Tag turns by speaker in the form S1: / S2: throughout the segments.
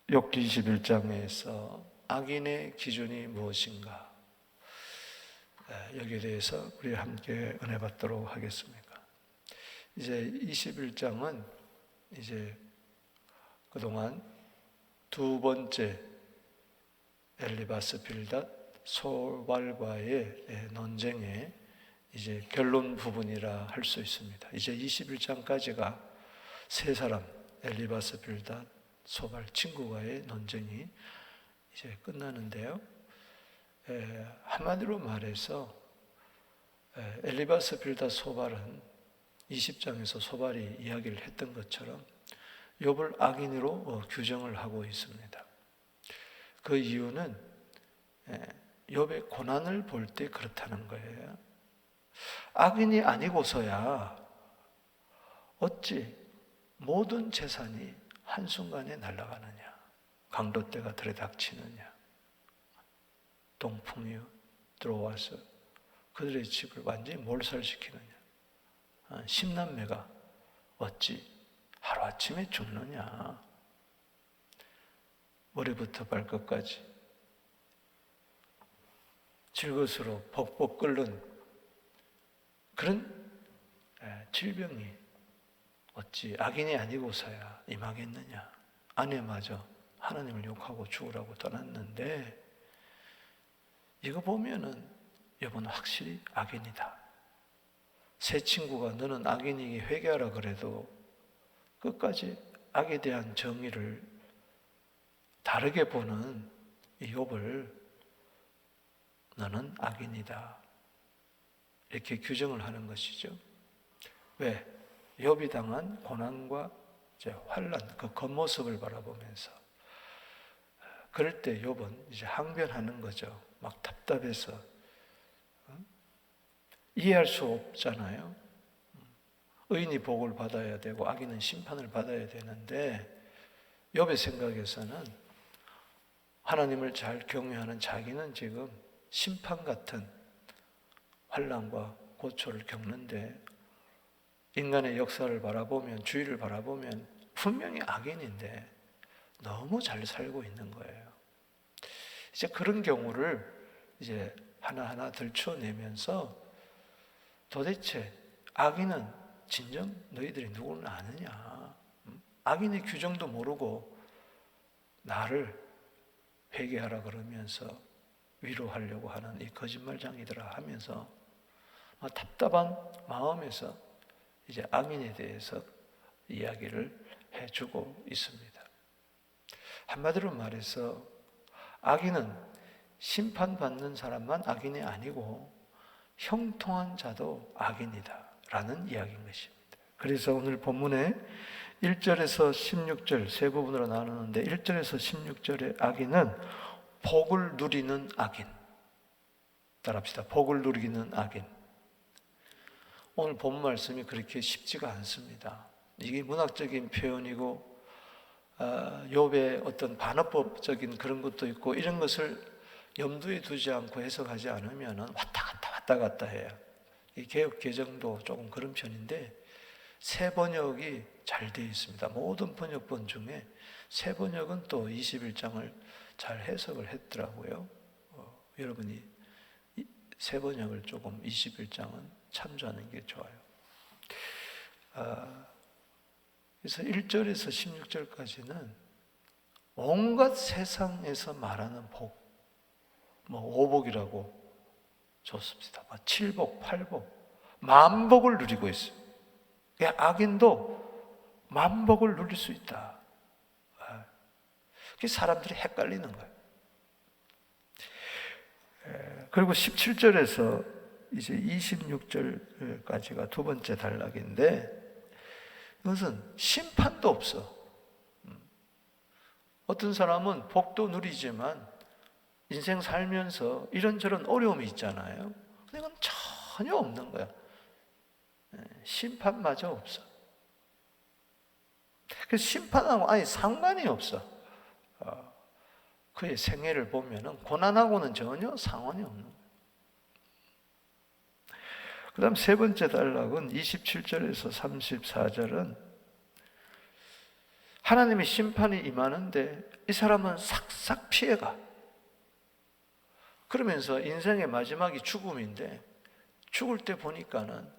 S1: 욥기 21장에서 악인의 기준이 무엇인가, 여기에 대해서 우리 함께 은혜 받도록 하겠습니다. 이제 21장은 이제 그동안 두 번째 엘리바스 빌닷 소발과의 논쟁의 이제 결론 부분이라 할 수 있습니다. 이제 21장까지가 세 사람, 엘리바스 빌닷 소발 친구와의 논쟁이 이제 끝나는데요. 한마디로 말해서 엘리바스 빌닷 소발은 20장에서 소발이 이야기를 했던 것처럼 욥을 악인으로 규정을 하고 있습니다. 그 이유는 욥의 고난을 볼 때 그렇다는 거예요. 악인이 아니고서야 어찌 모든 재산이 한순간에 날아가느냐, 강도떼가 들이닥치느냐, 동풍이 들어와서 그들의 집을 완전히 몰살시키느냐, 10남매가 어찌 하루아침에 죽느냐, 머리부터 발끝까지 질것으로 벅벅 끓는 그런 질병이 어찌 악인이 아니고서야 임하겠느냐. 아내마저 하나님을 욕하고 죽으라고 떠났는데, 이거 보면은 욥은 확실히 악인이다. 새 친구가 너는 악인이기 회개하라 그래도 끝까지 악에 대한 정의를 다르게 보는 이 욥을 너는 악인이다, 이렇게 규정을 하는 것이죠. 왜? 욥이 당한 고난과 환난, 그 겉모습을 바라보면서 그럴 때 욥은 이제 항변하는 거죠. 막 답답해서 이해할 수 없잖아요. 의인이 복을 받아야 되고 악인은 심판을 받아야 되는데, 욥의 생각에서는 하나님을 잘 경외하는 자기는 지금 심판 같은 환난과 고초를 겪는데, 인간의 역사를 바라보면, 주위를 바라보면 분명히 악인인데 너무 잘 살고 있는 거예요. 이제 그런 경우를 이제 하나하나 들춰내면서 도대체 악인은 진정 너희들이 누구를 아느냐? 악인의 규정도 모르고 나를 회개하라 그러면서 위로하려고 하는 이 거짓말장이더라 하면서 답답한 마음에서 이제 악인에 대해서 이야기를 해주고 있습니다. 한마디로 말해서 악인은 심판받는 사람만 악인이 아니고 형통한 자도 악인이다 라는 이야기인 것입니다. 그래서 오늘 본문에 1절에서 16절 세 부분으로 나누는데, 1절에서 16절의 악인은 복을 누리는 악인. 따라합시다. 복을 누리는 악인. 오늘 본 말씀이 그렇게 쉽지가 않습니다. 이게 문학적인 표현이고 욥의 어떤 반어법적인 그런 것도 있고, 이런 것을 염두에 두지 않고 해석하지 않으면 왔다 갔다 해요. 이 개역 개정도 조금 그런 편인데, 새 번역이 잘 되어 있습니다. 모든 번역본 중에 새 번역은 또 21장을 잘 해석을 했더라고요. 여러분이 새 번역을 조금 21장은 참조하는 게 좋아요. 그래서 1절에서 16절까지는 온갖 세상에서 말하는 복, 오복이라고 좋습니다. 7복, 8복, 만복을 누리고 있어요. 악인도 만복을 누릴 수 있다. 그게 사람들이 헷갈리는 거예요. 그리고 17절에서 이제 26절까지가 두 번째 단락인데, 이것은 심판도 없어. 어떤 사람은 복도 누리지만 인생 살면서 이런저런 어려움이 있잖아요. 근데 이건 전혀 없는 거야. 심판마저 없어. 그래서 심판하고 아예 상관이 없어. 그의 생애를 보면은 고난하고는 전혀 상관이 없는 거야. 그 다음 세 번째 단락은 27절에서 34절은 하나님의 심판이 임하는데 이 사람은 싹싹 피해가. 그러면서 인생의 마지막이 죽음인데 죽을 때 보니까는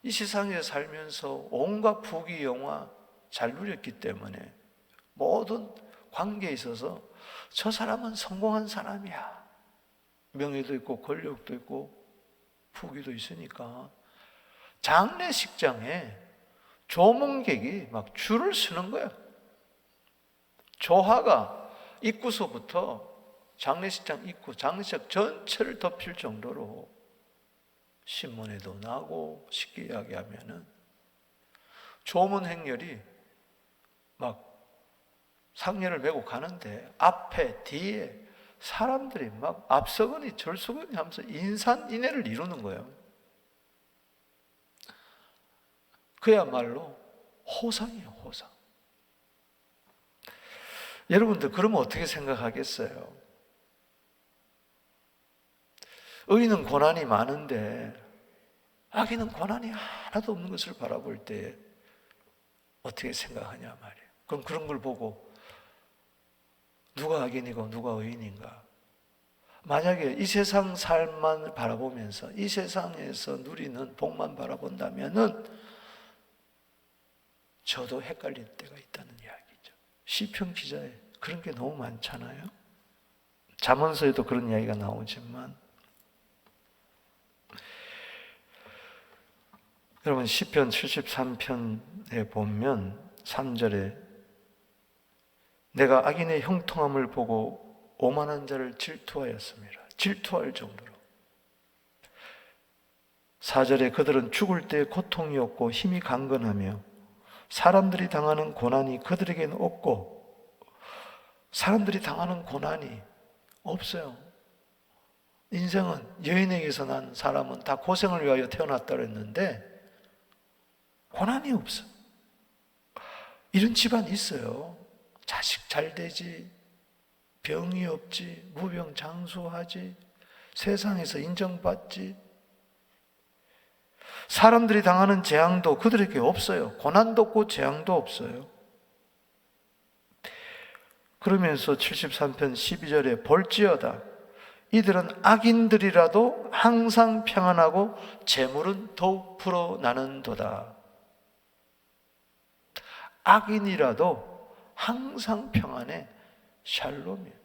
S1: 이 세상에 살면서 온갖 부귀 영화 잘 누렸기 때문에 모든 관계에 있어서 저 사람은 성공한 사람이야. 명예도 있고 권력도 있고 부귀도 있으니까 장례식장에 조문객이 막 줄을 서는 거야. 조화가 입구서부터 장례식장 입구, 장례식 전체를 덮일 정도로 신문에도 나고 쉽게 이야기하면은 조문 행렬이 막 상례를 메고 가는데 앞에 뒤에 사람들이 막 앞서거니 절서거니 하면서 인산인해를 이루는 거예요. 그야말로 호상이에요, 호상. 여러분들 그러면 어떻게 생각하겠어요? 의인은 고난이 많은데 악인은 고난이 하나도 없는 것을 바라볼 때 어떻게 생각하냐 말이에요. 그럼 그런 걸 보고 누가 악인이고 누가 의인인가? 만약에 이 세상 삶만 바라보면서 이 세상에서 누리는 복만 바라본다면은 저도 헷갈릴 때가 있다는 이야기죠. 시편 기자에 그런 게 너무 많잖아요. 잠언서에도 그런 이야기가 나오지만 여러분 시편 73편에 보면 3절에 내가 악인의 형통함을 보고 오만한 자를 질투하였습니다. 질투할 정도로. 4절에 그들은 죽을 때 고통이 없고 힘이 강건하며 사람들이 당하는 고난이 그들에게는 없고 사람들이 당하는 고난이 없어요. 인생은 여인에게서 난 사람은 다 고생을 위하여 태어났다 그랬는데 고난이 없어. 이런 집안 있어요. 자식 잘 되지, 병이 없지, 무병장수하지, 세상에서 인정받지. 사람들이 당하는 재앙도 그들에게 없어요. 고난도 없고 재앙도 없어요. 그러면서 73편 12절에 볼지어다 이들은 악인들이라도 항상 평안하고 재물은 더욱 불어나는도다. 악인이라도 항상 평안해. 샬롬이에요.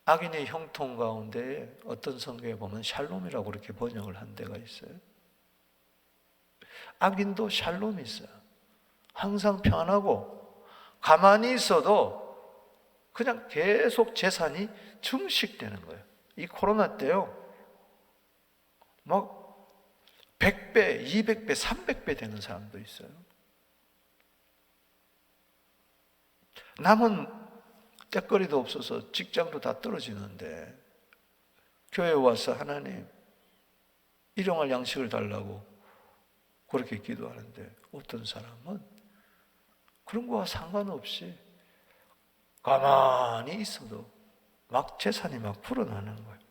S1: 악인의 형통 가운데 어떤 성경에 보면 샬롬이라고 그렇게 번역을 한 데가 있어요. 악인도 샬롬이 있어요. 항상 평안하고 가만히 있어도 그냥 계속 재산이 증식되는 거예요. 이 코로나 때요. 막 100배, 200배, 300배 되는 사람도 있어요. 남은 떼거리도 없어서 직장도 다 떨어지는데 교회에 와서 하나님 일용할 양식을 달라고 그렇게 기도하는데 어떤 사람은 그런 거와 상관없이 가만히 있어도 막 재산이 막 불어나는 거예요.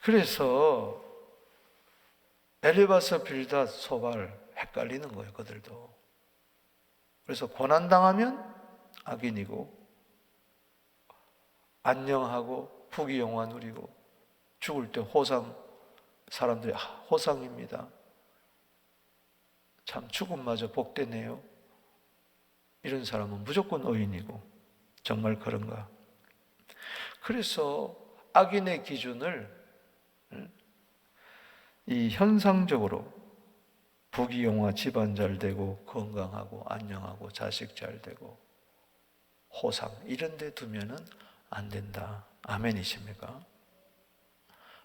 S1: 그래서 엘리바서 빌닷 소발 헷갈리는 거예요. 그들도. 그래서 고난당하면 악인이고 안녕하고 부귀영화 누리고 죽을 때 호상, 사람들이 호상입니다. 참 죽음마저 복되네요. 이런 사람은 무조건 의인이고 정말 그런가? 그래서 악인의 기준을 이 현상적으로 부귀영화, 집안 잘 되고 건강하고 안녕하고 자식 잘 되고 호상 이런 데 두면은 안 된다. 아멘이십니까?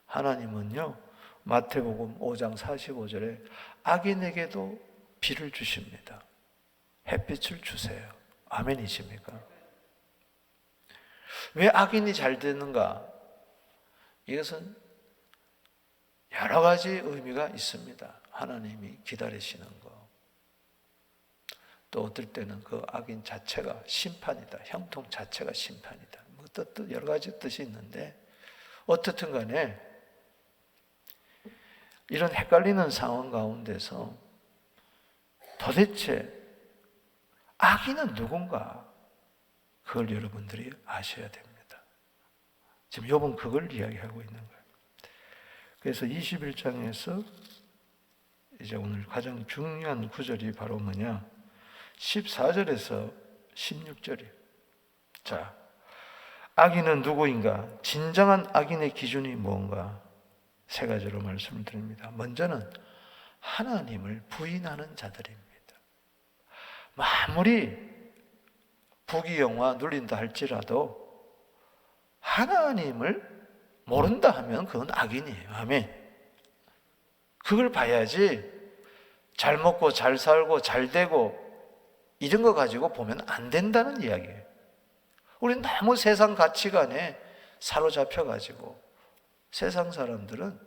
S1: 하나님은요 마태복음 5장 45절에 악인에게도 비를 주십니다. 햇빛을 주세요. 아멘이십니까? 왜 악인이 잘 되는가? 이것은 여러 가지 의미가 있습니다. 하나님이 기다리시는 거. 또 어떨 때는 그 악인 자체가 심판이다. 형통 자체가 심판이다. 뭐 여러 가지 뜻이 있는데 어떻든 간에 이런 헷갈리는 상황 가운데서 도대체 악인은 누군가? 그걸 여러분들이 아셔야 됩니다. 지금 욥은 그걸 이야기하고 있는 거예요. 그래서 21장에서 이제 오늘 가장 중요한 구절이 바로 뭐냐? 14절에서 16절이에요. 자, 악인은 누구인가? 진정한 악인의 기준이 뭔가? 세 가지로 말씀을 드립니다. 먼저는 하나님을 부인하는 자들입니다. 아무리 부귀영화 누린다 할지라도 하나님을 모른다 하면 그건 악인이에요. 아멘. 그걸 봐야지 잘 먹고 잘 살고 잘 되고 이런 거 가지고 보면 안 된다는 이야기예요. 우리는 너무 세상 가치관에 사로잡혀가지고 세상 사람들은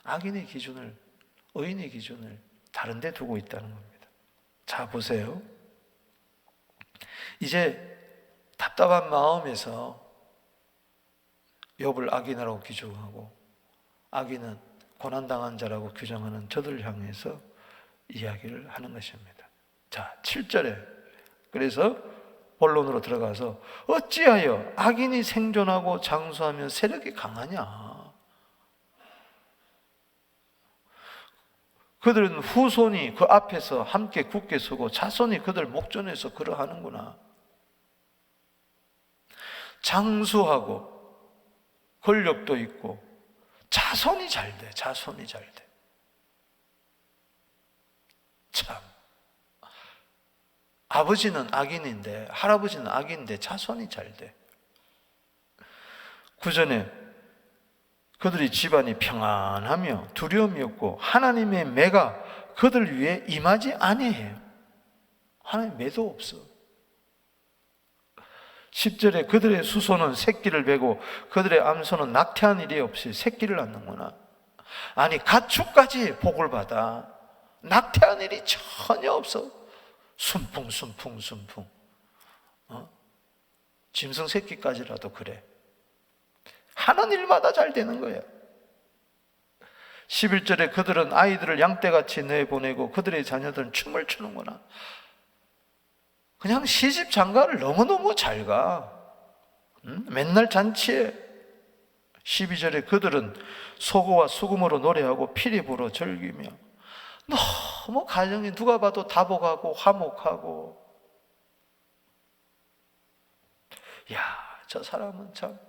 S1: 악인의 기준을, 의인의 기준을 다른 데 두고 있다는 겁니다. 자, 보세요. 이제 답답한 마음에서 욥을 악인이라고 규정하고 악인은 고난당한 자라고 규정하는 저들을 향해서 이야기를 하는 것입니다. 자, 7절에 그래서 본론으로 들어가서 어찌하여 악인이 생존하고 장수하며 세력이 강하냐? 그들은 후손이 그 앞에서 함께 굳게 서고 자손이 그들 목전에서 그러하는구나. 장수하고 권력도 있고 자손이 잘 돼. 자손이 잘 돼. 참. 아버지는 악인인데 할아버지는 악인인데 자손이 잘 돼. 구전에 그들이 집안이 평안하며 두려움이 없고 하나님의 매가 그들 위해 임하지 아니해요. 하나님의 매도 없어. 10절에 그들의 수소는 새끼를 베고 그들의 암소는 낙태한 일이 없이 새끼를 낳는구나. 아니 가축까지 복을 받아 낙태한 일이 전혀 없어. 순풍 짐승 새끼까지라도 그래. 하는 일마다 잘 되는 거야. 11절에 그들은 아이들을 양떼같이 내보내고 그들의 자녀들은 춤을 추는구나. 그냥 시집 장가를 너무너무 잘 가. 맨날 잔치에. 12절에 그들은 소고와 수금으로 노래하고 피리 불어 즐기며 너무 가정이 누가 봐도 다복하고 화목하고. 야, 저 사람은 참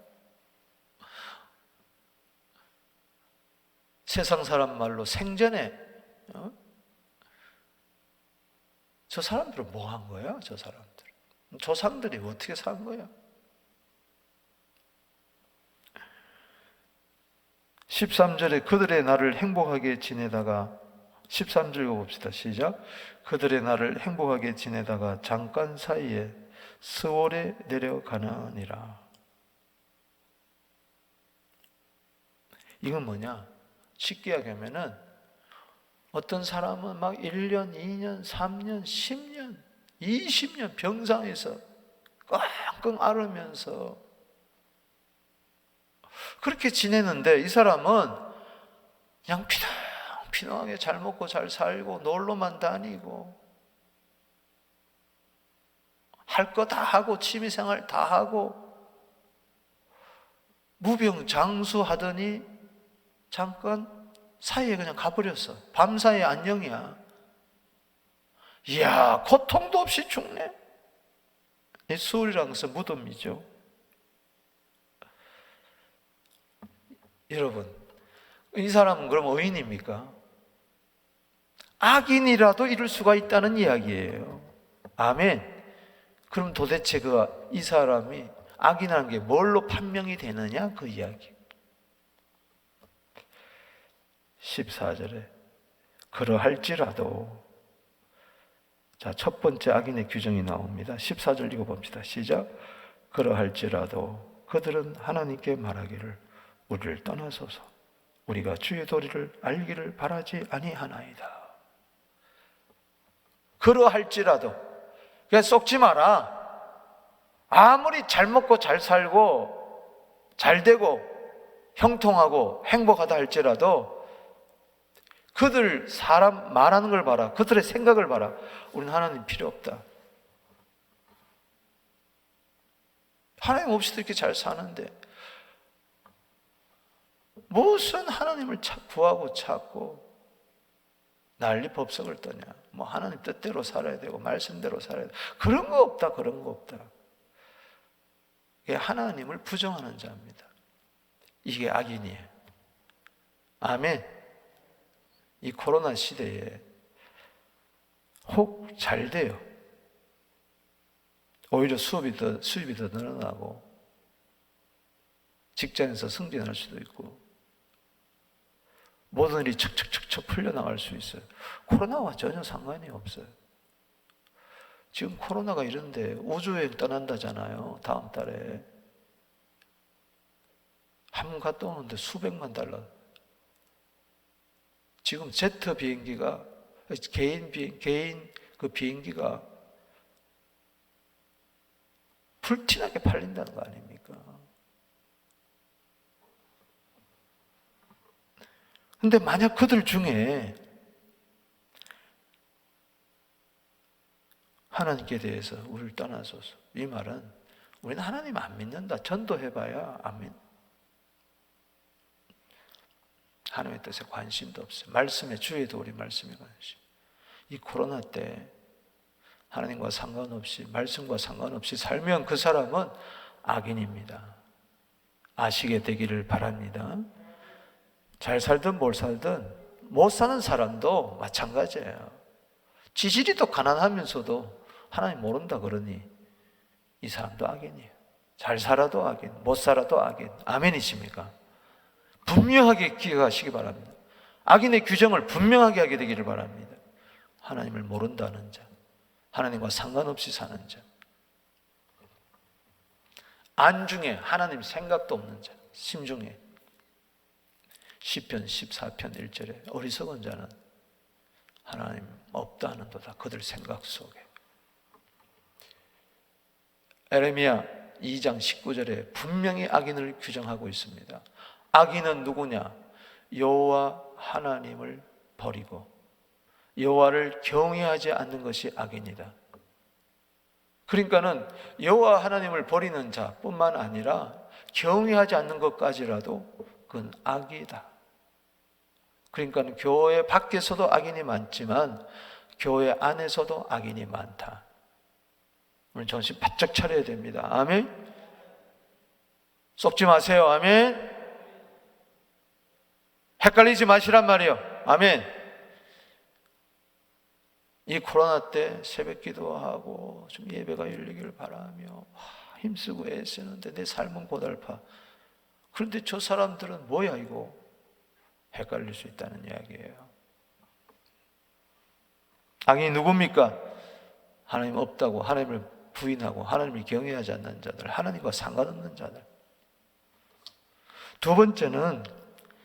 S1: 세상 사람 말로 생전에 저 사람들은 뭐 한 거야? 저 사람들 조상들이 어떻게 산 거야? 13절에 그들의 날을 행복하게 지내다가 13절 읽어봅시다. 시작. 그들의 날을 행복하게 지내다가 잠깐 사이에 스월에 내려가느니라. 이건 뭐냐? 쉽게 얘기하면은 어떤 사람은 막 1년, 2년, 3년, 10년, 20년 병상에서 끙끙 앓으면서 그렇게 지내는데 이 사람은 그냥 피렁피렁하게 잘 먹고 잘 살고 놀러만 다니고 할 거 다 하고 취미생활 다 하고 무병장수하더니 잠깐 사이에 그냥 가버렸어. 밤사이 안녕이야. 이야, 고통도 없이 죽네. 이 수월이라는 것은 무덤이죠. 여러분, 이 사람은 그럼 의인입니까? 악인이라도 이럴 수가 있다는 이야기예요. 아멘. 그럼 도대체 이 사람이 악인이라는 게 뭘로 판명이 되느냐? 그 이야기. 14절에 그러할지라도, 자, 첫 번째 악인의 규정이 나옵니다. 14절 읽어봅시다. 시작. 그러할지라도 그들은 하나님께 말하기를 우리를 떠나소서 우리가 주의 도리를 알기를 바라지 아니하나이다. 그러할지라도, 그냥 속지 마라. 아무리 잘 먹고 잘 살고 잘 되고 형통하고 행복하다 할지라도 그들 사람 말하는 걸 봐라. 그들의 생각을 봐라. 우리는 하나님 필요 없다. 하나님 없이도 이렇게 잘 사는데 무슨 하나님을 구하고 찾고 난리 법석을 떠냐. 뭐 하나님 뜻대로 살아야 되고 말씀대로 살아야 되고 그런 거 없다. 그런 거 없다. 이게 하나님을 부정하는 자입니다. 이게 악인이에요. 아멘. 이 코로나 시대에 혹 잘 돼요. 오히려 수입이 더 늘어나고 직장에서 승진할 수도 있고 모든 일이 척척척척 풀려나갈 수 있어요. 코로나와 전혀 상관이 없어요. 지금 코로나가 이런데 우주여행 떠난다잖아요. 다음 달에. 한 번 갔다 오는데 수백만 달러. 지금 제트 비행기가 개인 그 비행기가 불티나게 팔린다는 거 아닙니까? 근데 만약 그들 중에 하나님께 대해서 우리를 떠나소서. 이 말은 우리는 하나님 안 믿는다. 전도해봐야 안 믿는다. 하나님의 뜻에 관심도 없어요. 말씀에 주에도 우리 말씀에 관심. 이 코로나 때 하나님과 상관없이 말씀과 상관없이 살면 그 사람은 악인입니다. 아시게 되기를 바랍니다. 잘 살든 뭘 살든 못 사는 사람도 마찬가지예요. 지질이 또 가난하면서도 하나님 모른다 그러니 이 사람도 악인이에요. 잘 살아도 악인, 못 살아도 악인. 아멘이십니까? 분명하게 기억하시기 바랍니다. 악인의 규정을 분명하게 하게 되기를 바랍니다. 하나님을 모른다는 자, 하나님과 상관없이 사는 자, 안중에 하나님 생각도 없는 자, 심중에. 시편 14편 1절에 어리석은 자는 하나님 없다 하는도다. 그들 생각 속에. 에레미야 2장 19절에 분명히 악인을 규정하고 있습니다. 악인은 누구냐? 여호와 하나님을 버리고 여호와를 경외하지 않는 것이 악인이다. 그러니까는 여호와 하나님을 버리는 자뿐만 아니라 경외하지 않는 것까지라도 그건 악이다. 그러니까 교회 밖에서도 악인이 많지만 교회 안에서도 악인이 많다. 우리 정신 바짝 차려야 됩니다. 아멘. 썩지 마세요. 아멘. 헷갈리지 마시란 말이에요. 아멘. 이 코로나 때 새벽 기도하고 좀 예배가 열리길 바라며 힘쓰고 애쓰는데 내 삶은 고달파. 그런데 저 사람들은 뭐야 이거? 헷갈릴 수 있다는 이야기예요. 악인이 누굽니까? 하나님 없다고 하나님을 부인하고 하나님을 경외하지 않는 자들, 하나님과 상관없는 자들. 두 번째는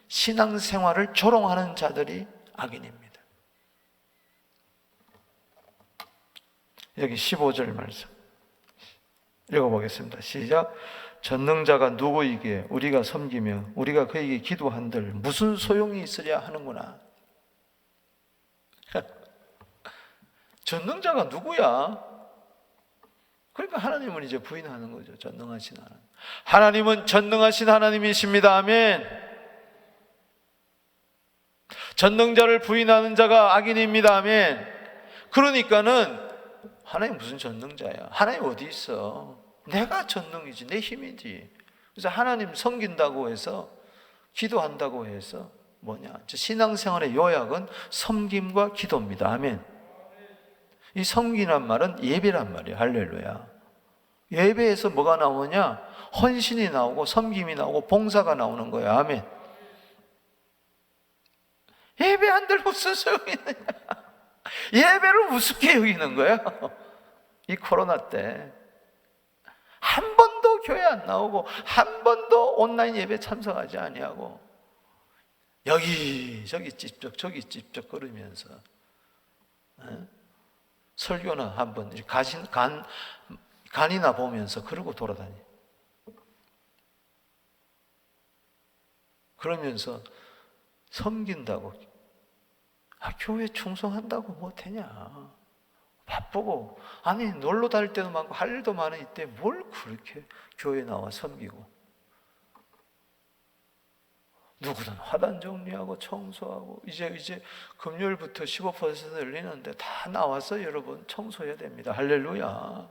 S1: 신앙생활을 조롱하는 자들이 악인입니다. 여기 15절 말씀 읽어보겠습니다. 시작. 전능자가 누구이기에 우리가 섬기며 우리가 그에게 기도한들 무슨 소용이 있으랴 하는구나. 전능자가 누구야? 그러니까 하나님은 이제 부인하는 거죠. 전능하신 하나님. 하나님은 전능하신 하나님이십니다. 아멘. 전능자를 부인하는 자가 악인입니다. 아멘. 그러니까는 하나님 무슨 전능자야? 하나님 어디 있어? 내가 전능이지, 내 힘이지. 그래서 하나님 섬긴다고 해서, 기도한다고 해서 뭐냐? 신앙생활의 요약은 섬김과 기도입니다. 아멘. 이 섬기란 말은 예배란 말이에요. 할렐루야. 예배에서 뭐가 나오냐? 헌신이 나오고 섬김이 나오고 봉사가 나오는 거예요. 아멘. 예배한들 무슨 소용이 있느냐? 예배를 우습게 여기는 거예요. 이 코로나 때 한 번도 교회 안 나오고 한 번도 온라인 예배 참석하지 아니하고 여기저기 찝쩍 저기 찝쩍 걸으면서 설교나 한번 간이나 보면서 그러고 돌아다니. 그러면서 섬긴다고 교회 충성한다고 못하냐? 바쁘고, 아니 놀러 다닐 때도 많고 할 일도 많은 이때 뭘 그렇게 교회 나와 섬기고. 누구든 화단 정리하고 청소하고, 이제 금요일부터 15% 열리는데 다 나와서 여러분 청소해야 됩니다. 할렐루야.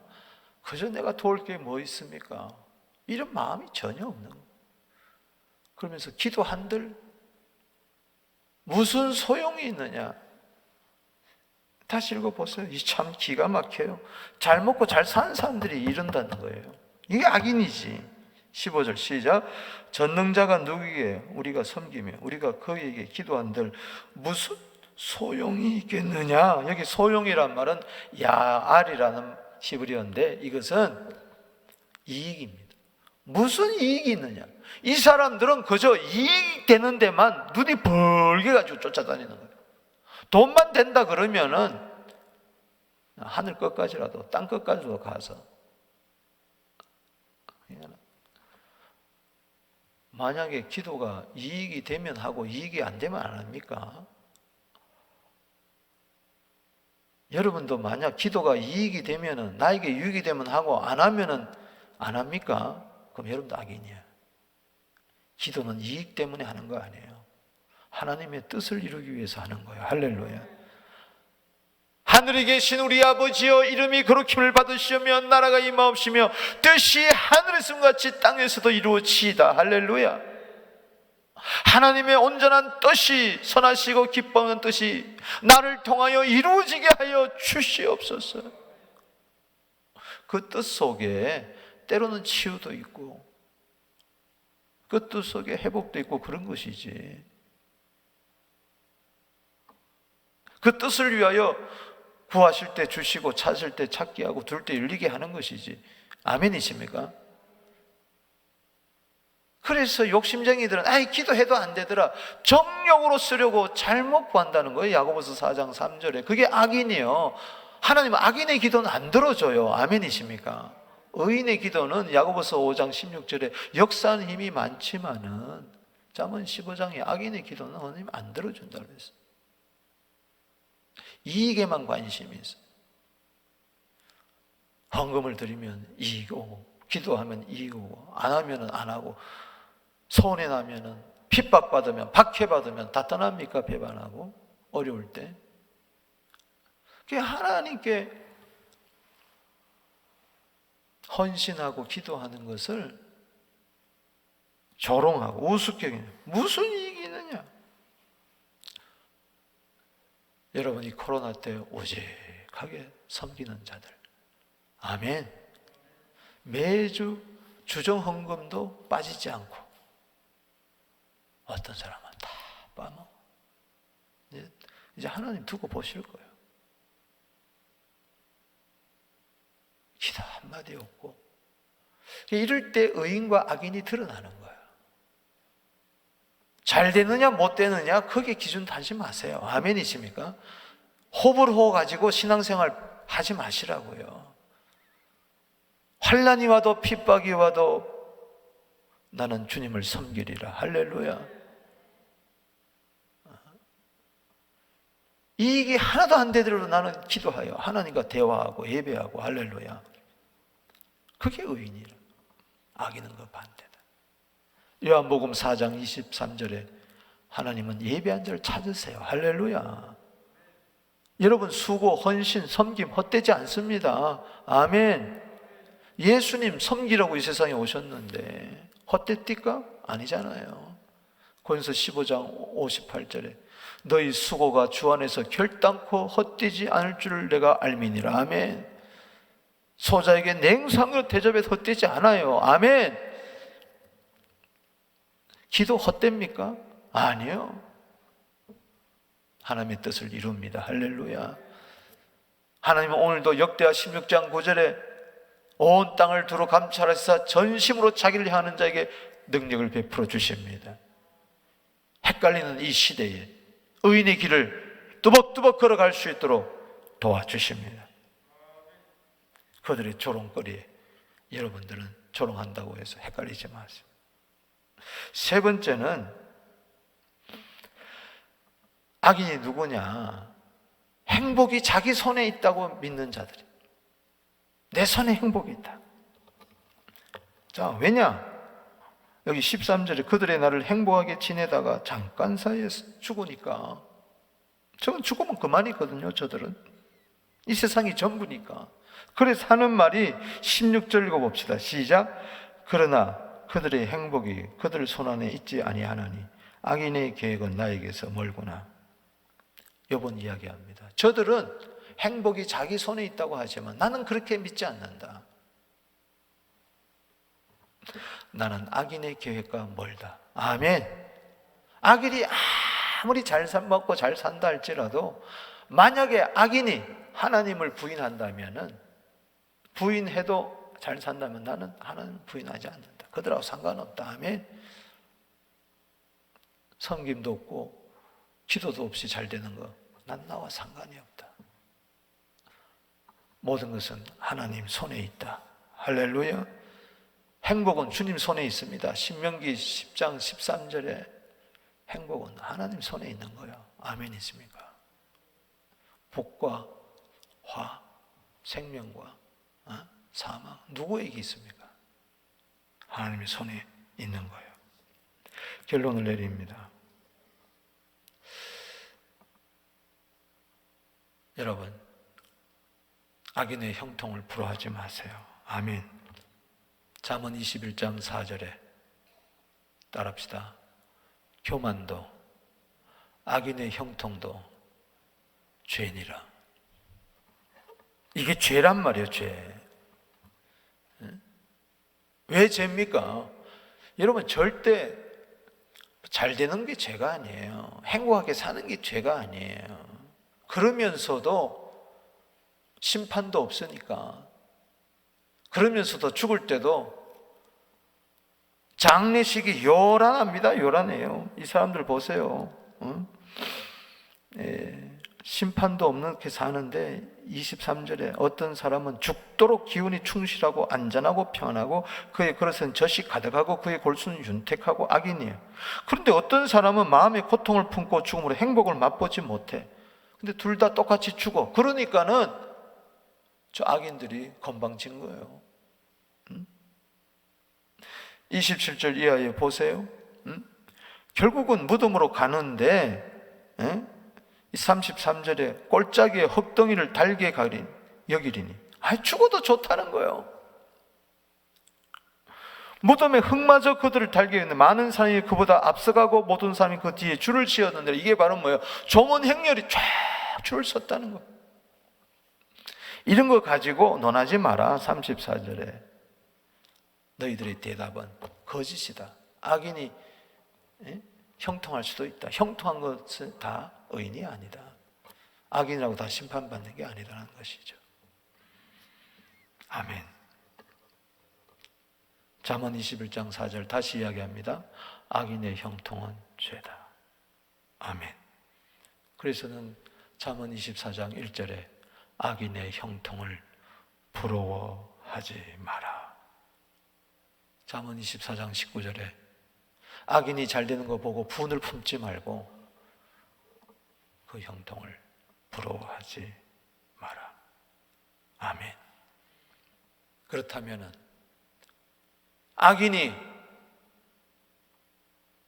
S1: 그저 내가 도울 게 뭐 있습니까? 이런 마음이 전혀 없는 거예요. 그러면서 기도한들 무슨 소용이 있느냐? 다시 읽어보세요. 이 참 기가 막혀요. 잘 먹고 잘 사는 사람들이 이런다는 거예요. 이게 악인이지. 15절 시작. 전능자가 누구기에 우리가 섬기며 우리가 그에게 기도한들 무슨 소용이 있겠느냐? 여기 소용이란 말은 야알이라는 히브리어인데 이것은 이익입니다. 무슨 이익이 있느냐? 이 사람들은 그저 이익 되는 데만 눈이 벌게 가지고 쫓아다니는 거예요. 돈만 된다 그러면은 하늘 끝까지라도 땅 끝까지도 가서, 만약에 기도가 이익이 되면 하고 이익이 안 되면 안 합니까? 여러분도 만약 기도가 이익이 되면은, 나에게 유익이 되면 하고 안 하면은 안 합니까? 그럼 여러분도 악인이야. 기도는 이익 때문에 하는 거 아니에요. 하나님의 뜻을 이루기 위해서 하는 거예요. 할렐루야. 하늘에 계신 우리 아버지여, 이름이 거룩힘을 받으시며 나라가 임하옵시며 뜻이 하늘에서 같이 땅에서도 이루어지이다. 할렐루야. 하나님의 온전한 뜻이, 선하시고 기뻐하는 뜻이 나를 통하여 이루어지게 하여 주시옵소서. 그 뜻 속에 때로는 치유도 있고 그 뜻 속에 회복도 있고 그런 것이지, 그 뜻을 위하여 구하실 때 주시고 찾을 때 찾게 하고 둘 때 열리게 하는 것이지. 아멘이십니까? 그래서 욕심쟁이들은 기도해도 안 되더라, 정욕으로 쓰려고 잘못 구한다는 거예요. 야고보서 4장 3절에. 그게 악인이에요. 하나님은 악인의 기도는 안 들어줘요. 아멘이십니까? 의인의 기도는 야고보서 5장 16절에 역사하는 힘이 많지만은 잠언 15장에 악인의 기도는 하나님 안 들어준다고 했어요. 이익에만 관심이 있어요. 헌금을 드리면 이익 오고, 기도하면 이익 오고, 안 하면 안 하고, 소원해 나면, 핍박받으면, 박해받으면 다 떠납니까? 배반하고 어려울 때. 하나님께 헌신하고 기도하는 것을 조롱하고 우습게 여기는, 무슨 이익이 있느냐? 여러분, 이 코로나 때 오직하게 섬기는 자들, 아멘. 매주 주정 헌금도 빠지지 않고, 어떤 사람은 다 빠먹어. 이제 하나님 두고 보실 거예요. 기도 한마디 없고. 이럴 때 의인과 악인이 드러나는 거예요. 잘 되느냐 못 되느냐 그게 기준 달지 마세요. 아멘이십니까? 호불호 가지고 신앙생활 하지 마시라고요. 환난이 와도 핍박이 와도 나는 주님을 섬기리라. 할렐루야. 이익이 하나도 안 되더라도 나는 기도하여 하나님과 대화하고 예배하고. 할렐루야. 그게 의인이라. 악인은 그 반대다. 요한복음 4장 23절에 하나님은 예배한 자를 찾으세요. 할렐루야. 여러분, 수고, 헌신, 섬김 헛되지 않습니다. 아멘. 예수님 섬기라고 이 세상에 오셨는데 헛됐습니까? 아니잖아요. 고린도서 15장 58절에 너희 수고가 주 안에서 결단코 헛되지 않을 줄을 내가 알미니라. 아멘. 소자에게 냉상으로 대접해서 헛되지 않아요. 아멘. 기도 헛됩니까? 아니요. 하나님의 뜻을 이룹니다. 할렐루야. 하나님은 오늘도 역대하 16장 9절에 온 땅을 두루 감찰하시사 전심으로 자기를 향하는 자에게 능력을 베풀어 주십니다. 헷갈리는 이 시대에 의인의 길을 뚜벅뚜벅 걸어갈 수 있도록 도와주십니다. 그들의 조롱거리에 여러분들은 조롱한다고 해서 헷갈리지 마세요. 세 번째는 악인이 누구냐? 행복이 자기 손에 있다고 믿는 자들이. 내 손에 행복이 있다. 자, 왜냐? 여기 13절에 그들의 날을 행복하게 지내다가 잠깐 사이에 죽으니까, 저건 죽으면 그만이거든요. 저들은 이 세상이 전부니까. 그래서 하는 말이 16절 읽어봅시다. 시작. 그러나 그들의 행복이 그들 손안에 있지 아니하나니 악인의 계획은 나에게서 멀구나. 요번 이야기합니다. 저들은 행복이 자기 손에 있다고 하지만 나는 그렇게 믿지 않는다. 나는 악인의 계획과 멀다. 아멘. 악인이 아무리 잘 먹고 잘 산다 할지라도 만약에 악인이 하나님을 부인한다면은, 부인해도 잘 산다면 나는 하나님 부인하지 않는다. 그들하고 상관없다. 아멘. 섬김도 없고 기도도 없이 잘 되는 거, 난 나와 상관이 없다. 모든 것은 하나님 손에 있다. 할렐루야. 행복은 주님 손에 있습니다. 신명기 10장 13절에 행복은 하나님 손에 있는 거예요. 아멘이십니까? 복과 화, 생명과 사망, 누구에게 있습니까? 하나님의 손에 있는 거예요. 결론을 내립니다. 여러분, 악인의 형통을 부러워하지 마세요. 아멘. 잠언 21장 4절에 따라합시다. 교만도 악인의 형통도 죄니라. 이게 죄란 말이에요. 죄. 왜 죄입니까? 여러분, 절대 잘 되는 게 죄가 아니에요. 행복하게 사는 게 죄가 아니에요. 그러면서도 심판도 없으니까, 그러면서도 죽을 때도 장례식이 요란합니다. 요란해요. 이 사람들 보세요. 심판도 없는 게 사는데 23절에 어떤 사람은 죽도록 기운이 충실하고 안전하고 평안하고 그의 그릇은 젖이 가득하고 그의 골수는 윤택하고 악인이에요. 그런데 어떤 사람은 마음의 고통을 품고 죽음으로 행복을 맛보지 못해. 근데 둘 다 똑같이 죽어. 그러니까는 저 악인들이 건방진 거예요. 27절 이하에 보세요. 결국은 무덤으로 가는데 33절에 꼴짝이에 흙덩이를 달게 여기리니, 죽어도 좋다는 거예요. 무덤에 흙마저 그들을 달게 했는데 많은 사람이 그보다 앞서가고 모든 사람이 그 뒤에 줄을 지었는데, 이게 바로 뭐예요? 종은 행렬이 쫙 줄을 섰다는 거예요. 이런 거 가지고 논하지 마라. 34절에 너희들의 대답은 거짓이다. 악인이 형통할 수도 있다. 형통한 것은 다 의인이 아니다. 악인이라고 다 심판받는 게 아니라는 것이죠. 아멘. 잠언 21장 4절 다시 이야기합니다. 악인의 형통은 죄다. 아멘. 그래서는 잠언 24장 1절에 악인의 형통을 부러워하지 마라. 잠언 24장 19절에 악인이 잘 되는 거 보고 분을 품지 말고 그 형통을 부러워하지 마라. 아멘. 그렇다면은 악인이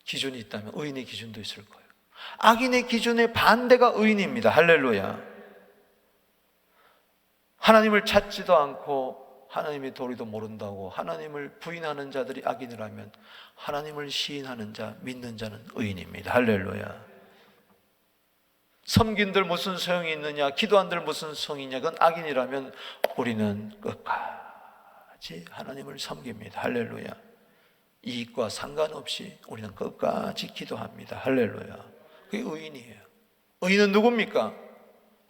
S1: 기준이 있다면 의인의 기준도 있을 거예요. 악인의 기준의 반대가 의인입니다. 할렐루야. 하나님을 찾지도 않고 하나님의 도리도 모른다고 하나님을 부인하는 자들이 악인이라면 하나님을 시인하는 자, 믿는 자는 의인입니다. 할렐루야. 섬긴들 무슨 소용이 있느냐, 기도한들 무슨 소용이 있냐, 그건 악인이라면 우리는 끝까지 하나님을 섬깁니다. 할렐루야. 이익과 상관없이 우리는 끝까지 기도합니다. 할렐루야. 그게 의인이에요. 의인은 누굽니까?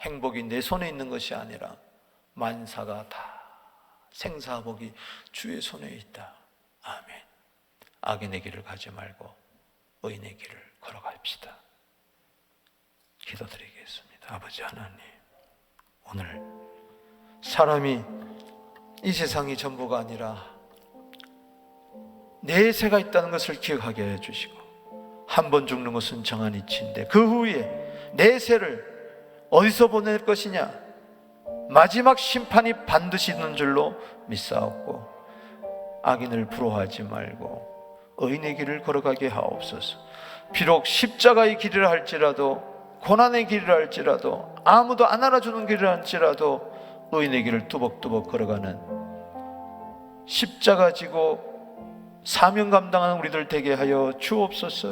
S1: 행복이 내 손에 있는 것이 아니라 만사가 다 생사복이 주의 손에 있다. 아멘. 악인의 길을 가지 말고 의인의 길을 걸어갑시다. 기도드리겠습니다. 아버지 하나님, 오늘 사람이 이 세상이 전부가 아니라 내세가 있다는 것을 기억하게 해주시고, 한 번 죽는 것은 정한 이치인데 그 후에 내 세를 어디서 보낼 것이냐? 마지막 심판이 반드시 있는 줄로 믿사옵고 악인을 부러워하지 말고 의인의 길을 걸어가게 하옵소서. 비록 십자가의 길이라 할지라도, 고난의 길이라 할지라도, 아무도 안 알아주는 길이라 할지라도 의인의 길을 뚜벅뚜벅 걸어가는 십자가 지고 사명 감당하는 우리들 되게 하여 주옵소서.